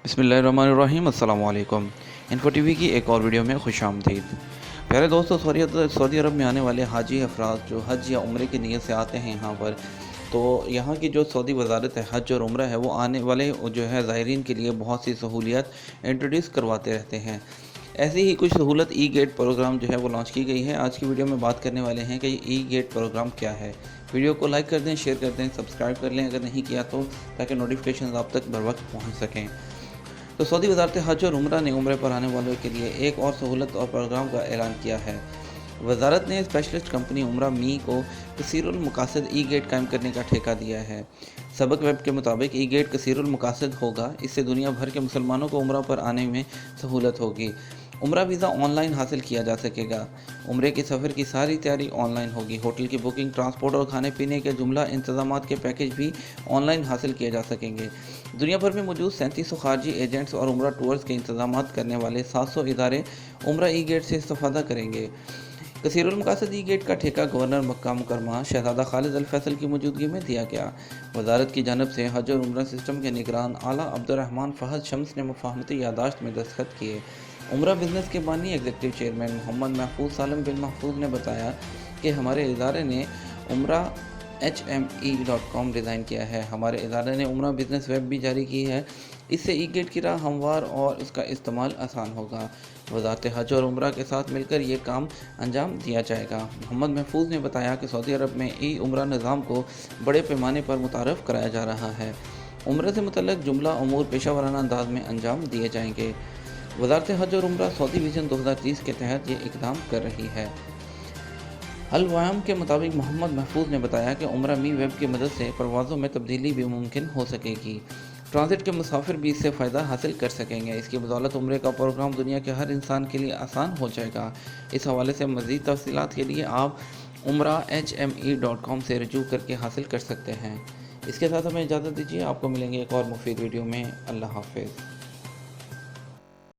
बिस्मिल्लाहिर्रहमानिर्रहीम। अस्सलाम वालेकुम। इन्फो टीवी की एक और वीडियो में खुश आमदीद। प्यारे दोस्तों, सऊदी अरब में आने वाले हाजी अफराद जो हज या उम्रे की नीयत से आते हैं यहाँ पर, तो यहाँ की जो सऊदी वजारत है हज और उम्रा है, वो आने वाले जो है ज़ायरीन के लिए बहुत सी सहूलियत इंट्रोड्यूस करवाते रहते हैं। ऐसी ही कुछ सहूलत ई गेट प्रोग्राम जो है वो लॉन्च की गई है। आज की वीडियो में बात करने वाले हैं कि ई गेट प्रोग्राम क्या है। वीडियो को लाइक कर दें, शेयर कर दें, सब्सक्राइब कर लें अगर नहीं किया तो, ताकि नोटिफिकेशन आप तक बर वक्त पहुँच सकें। तो सऊदी वजारत हज और उम्रा ने उम्रे पर आने वालों के लिए एक और सहूलत और प्रोग्राम का ऐलान किया है। वजारत ने स्पेशलिस्ट कंपनी उम्रा मी को कसीरुल मकासद ई गेट कायम करने का ठेका दिया है। सबक वेब के मुताबिक ई गेट कसीरुल मकासद होगा। इससे दुनिया भर के मुसलमानों को उम्रा पर आने में सहूलत होगी। उम्रा वीज़ा ऑनलाइन हासिल किया जा सकेगा। उम्रे के सफ़र की सारी तैयारी ऑनलाइन होगी। होटल की बुकिंग, ट्रांसपोर्ट और खाने पीने के जुमला इंतजामात के पैकेज भी ऑनलाइन हासिल किए जा सकेंगे। दुनिया भर में मौजूद 3700 खारजी एजेंट्स और उम्रा टूर्स के इंतजामात करने वाले 700 इदारे उम्रा ई गेट से इस्तेफादा करेंगे। कसीरुल मकासद ई गेट का ठेका गवर्नर मक्का मुकरमा शहजादा खालिद अल फैसल की मौजूदगी में दिया गया। वजारत की जानब से हज और उम्रा सिस्टम के निगरान आला अब्दुर्रहमान फहद शम्स ने मुफाहमती यादाश्त में दस्तखत किए। उम्रा बिजनेस के बानी एग्जीक्यूटिव चेयरमैन मोहम्मद महफूज सालम बिन महफूज ने बताया कि हमारे इदारे ने उम्रा HME.com डिज़ाइन किया है। हमारे इदारे ने उम्रा बिजनेस वेब भी जारी की है। इससे ई गेट की राह हमवार और इसका इस्तेमाल आसान होगा। वजारत हज और उम्रा के साथ मिलकर ये काम अंजाम दिया जाएगा। मोहम्मद महफूज ने बताया कि सऊदी अरब में ई उम्रा निज़ाम को बड़े पैमाने पर मुतारफ़ कराया जा रहा है। उम्र से मुतल्लिक़ जुमला अमूर पेशा वाराना अंदाज में अंजाम दिए जाएंगे। वजारत हज और उम्रा सऊदी विजन 2030 के तहत ये इक़दाम कर रही है। अल वयाम के मुताबिक मोहम्मद महफूज ने बताया कि उम्रा मी वेब की मदद से परवाज़ों में तब्दीली भी मुमकिन हो सकेगी। ट्रांजिट के मुसाफिर भी इससे फ़ायदा हासिल कर सकेंगे। इसकी बदौलत उम्रे का प्रोग्राम दुनिया के हर इंसान के लिए आसान हो जाएगा। इस हवाले से मज़ीद तफ़सीलात के लिए आप उम्रा HME.com से रजू करके हासिल कर सकते हैं। इसके साथ हमें इजाज़त दीजिए। आपको मिलेंगे एक और मुफीद वीडियो में। अल्लाह हाफ़िज़।